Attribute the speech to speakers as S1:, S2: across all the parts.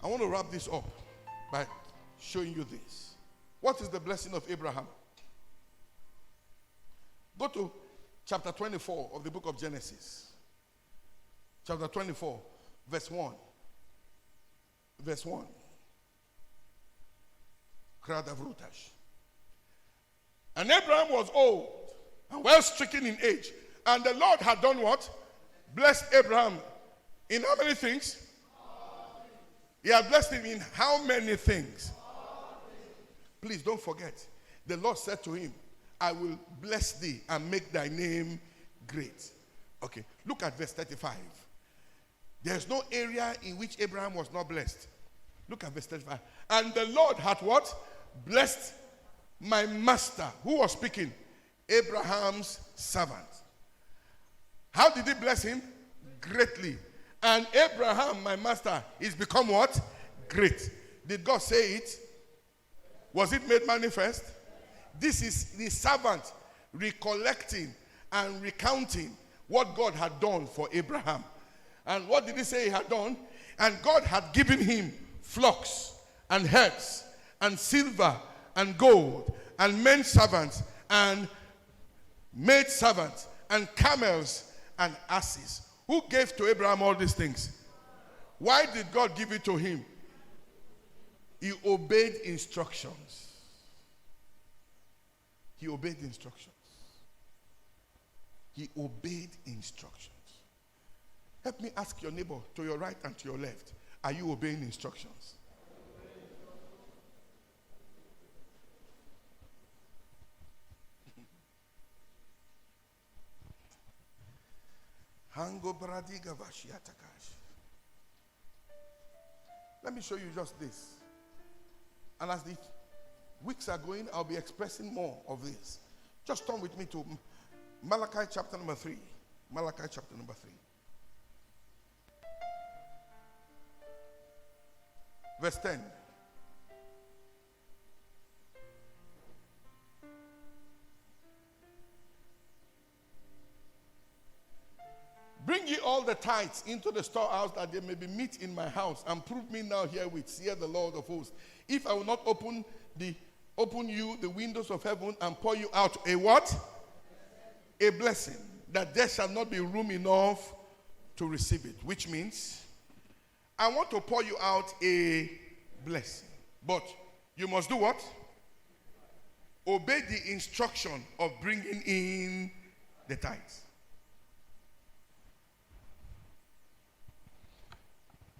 S1: I want to wrap this up by showing you this. What is the blessing of Abraham? Go to chapter 24 of the book of Genesis. Chapter 24, verse 1. Verse 1. And Abraham was old and well stricken in age. And the Lord had done what? Blessed Abraham in how many things? He had blessed him in how many things? Please don't forget. The Lord said to him, I will bless thee and make thy name great. Okay, look at verse 35. There's no area in which Abraham was not blessed. Look at verse 35. And the Lord had what? Blessed my master. Who was speaking? Abraham's servant. How did he bless him? Greatly. And Abraham, my master, is become what? Great. Did God say it? Was it made manifest? This is the servant recollecting and recounting what God had done for Abraham. And what did he say he had done? And God had given him flocks and herds and silver and gold and men servants and maid servants and camels and asses. Who gave to Abraham all these things? Why did God give it to him? He obeyed instructions. He obeyed instructions. He obeyed instructions. Help me ask your neighbor to your right and to your left. Are you obeying instructions? Let me show you just this. And as the weeks are going, I'll be expressing more of this. Just turn with me to Malachi chapter number 3. Malachi chapter number 3. Verse 10. Bring ye all the tithes into the storehouse, that there may be meat in my house, and prove me now herewith, saith the Lord of hosts, if I will not open you the windows of heaven and pour you out a what? A blessing, that there shall not be room enough to receive it. Which means, I want to pour you out a blessing. But you must do what? Obey the instruction of bringing in the tithes.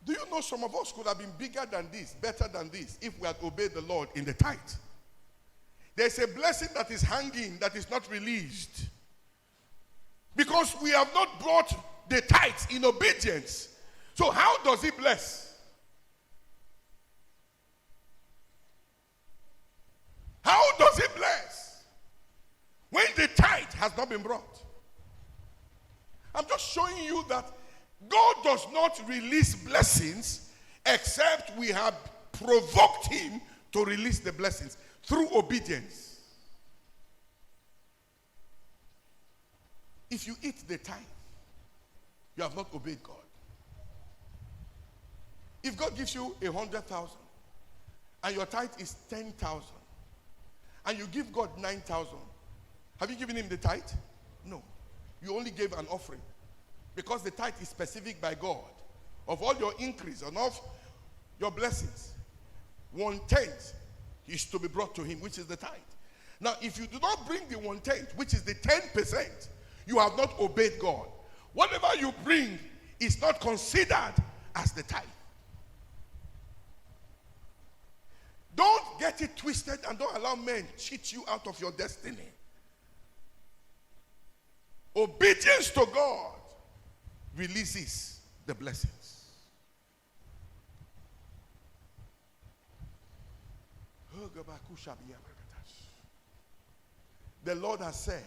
S1: Do you know some of us could have been bigger than this, better than this, if we had obeyed the Lord in the tithe? There's a blessing that is hanging, that is not released. Because we have not brought the tithes in obedience. So how does he bless? How does he bless when the tithe has not been brought? I'm just showing you that God does not release blessings except we have provoked him to release the blessings through obedience. If you eat the tithe, you have not obeyed God. If God gives you 100,000 and your tithe is 10,000 and you give God 9,000, have you given him the tithe? No. You only gave an offering. Because the tithe is specific by God. Of all your increase and of your blessings, 1/10 is to be brought to him, which is the tithe. Now, if you do not bring the 1/10, which is the 10%, you have not obeyed God. Whatever you bring is not considered as the tithe. Don't get it twisted and don't allow men cheat you out of your destiny. Obedience to God releases the blessings. The Lord has said,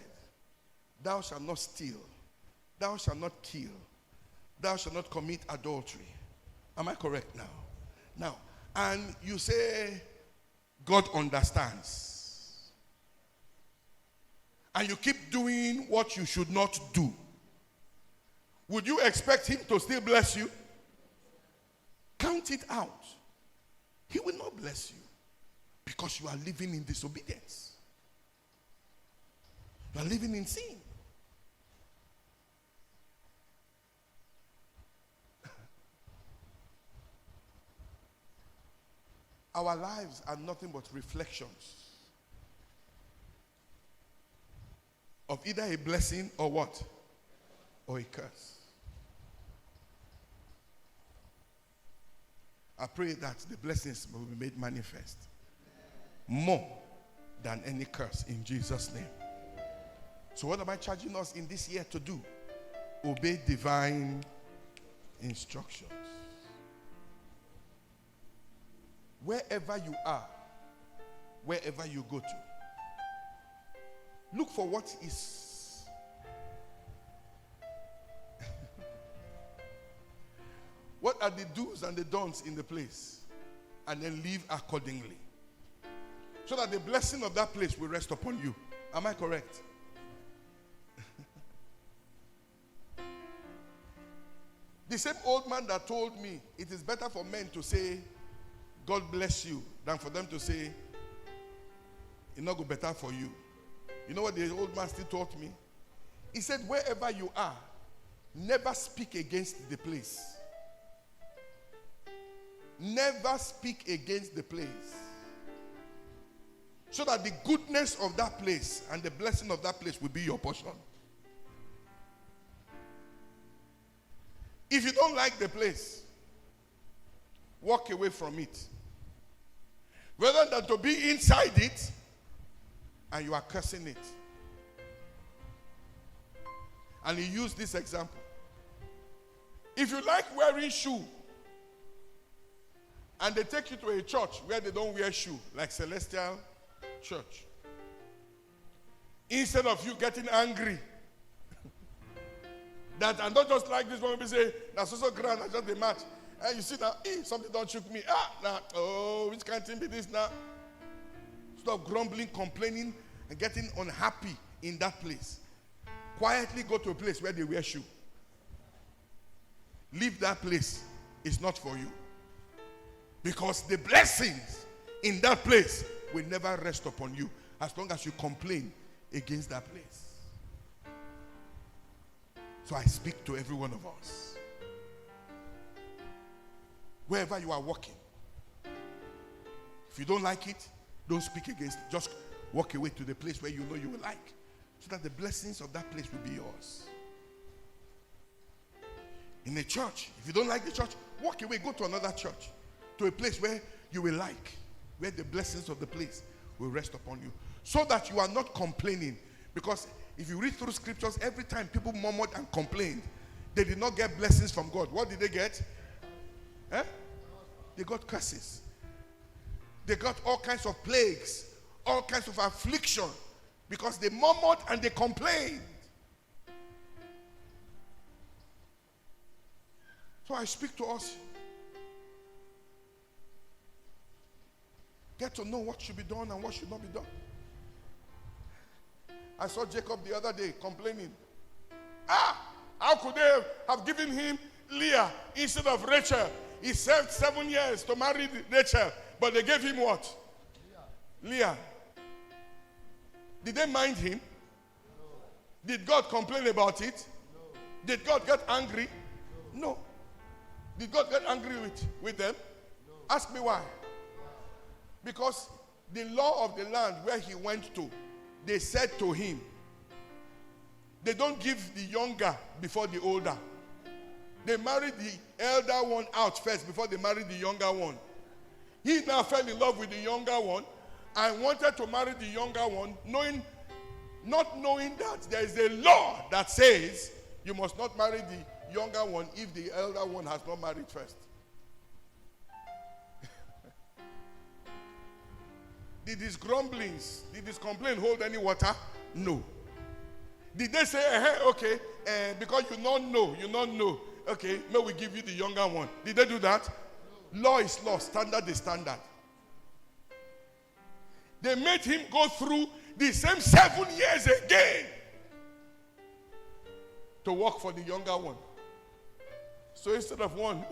S1: thou shalt not steal, thou shalt not kill, thou shalt not commit adultery. Am I correct now? Now, and you say, God understands. And you keep doing what you should not do. Would you expect him to still bless you? Count it out. He will not bless you because you are living in disobedience. You are living in sin. Our lives are nothing but reflections of either a blessing or what? Or a curse. I pray that the blessings will be made manifest more than any curse in Jesus' name. So what am I charging us in this year to do? Obey divine instructions. Wherever you are, wherever you go to, look for what is what are the do's and the don'ts in the place, and then live accordingly, so that the blessing of that place will rest upon you. Am I correct? The same old man that told me it is better for men to say God bless you than for them to say it's not good better for you. You know what the old man still taught me? He said, wherever you are, never speak against the place. Never speak against the place. So that the goodness of that place and the blessing of that place will be your portion. If you don't like the place, walk away from it. Rather than to be inside it and you are cursing it. And he used this example. If you like wearing shoe and they take you to a church where they don't wear shoe, like Celestial Church, instead of you getting angry that I don't just like this one, people say, that's also grand, I just the match. And you see now, something don't shook me. Which kind of thing be this now? Stop grumbling, complaining, and getting unhappy in that place. Quietly go to a place where they wear shoe. Leave that place. It's not for you. Because the blessings in that place will never rest upon you as long as you complain against that place. So I speak to every one of us. Wherever you are walking, if you don't like it, don't speak against it. Just walk away to the place where you know you will like, so that the blessings of that place will be yours. In a church, if you don't like the church, walk away, go to another church, to a place where you will like, where the blessings of the place will rest upon you, so that you are not complaining. Because if you read through scriptures, every time people murmured and complained, they did not get blessings from God. What did they get? They got curses. They got all kinds of plagues, all kinds of affliction, because they murmured and they complained. So I speak to us. Get to know what should be done and what should not be done. I saw Jacob the other day complaining. How could they have given him Leah instead of Rachel? He served 7 years to marry Rachel, but they gave him what? Leah. Did they mind him? No. Did God complain about it? No. Did God get angry? No. Did God get angry with them? No. Ask me why. Because the law of the land where he went to, they said to him, they don't give the younger before the older. They married the elder one out first before they married the younger one. He now fell in love with the younger one and wanted to marry the younger one, not knowing that there is a law that says you must not marry the younger one if the elder one has not married first. Did his grumblings, did his complaint hold any water? No. Did they say, okay, because you don't know, okay, may we give you the younger one? Did they do that? No. Law is law, standard is standard. They made him go through the same 7 years again to work for the younger one. So instead of one,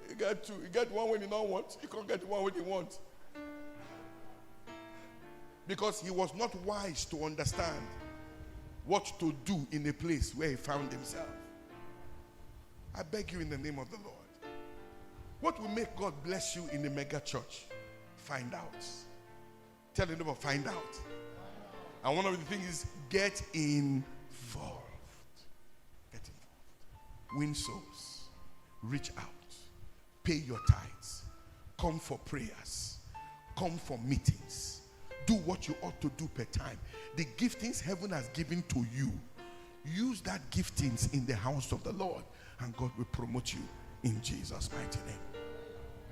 S1: You get two. You get one when you don't want. You can't get the one when you want. Because he was not wise to understand what to do in a place where he found himself. I beg you in the name of the Lord. What will make God bless you in a mega church? Find out. Tell the neighbor, find out. And one of the things is get involved. Get involved. Win souls. Reach out. Pay your tithes. Come for prayers. Come for meetings. Do what you ought to do per time. The giftings heaven has given to you, use that giftings in the house of the Lord, and God will promote you in Jesus' mighty name.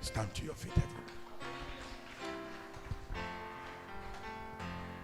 S1: Stand to your feet, everyone.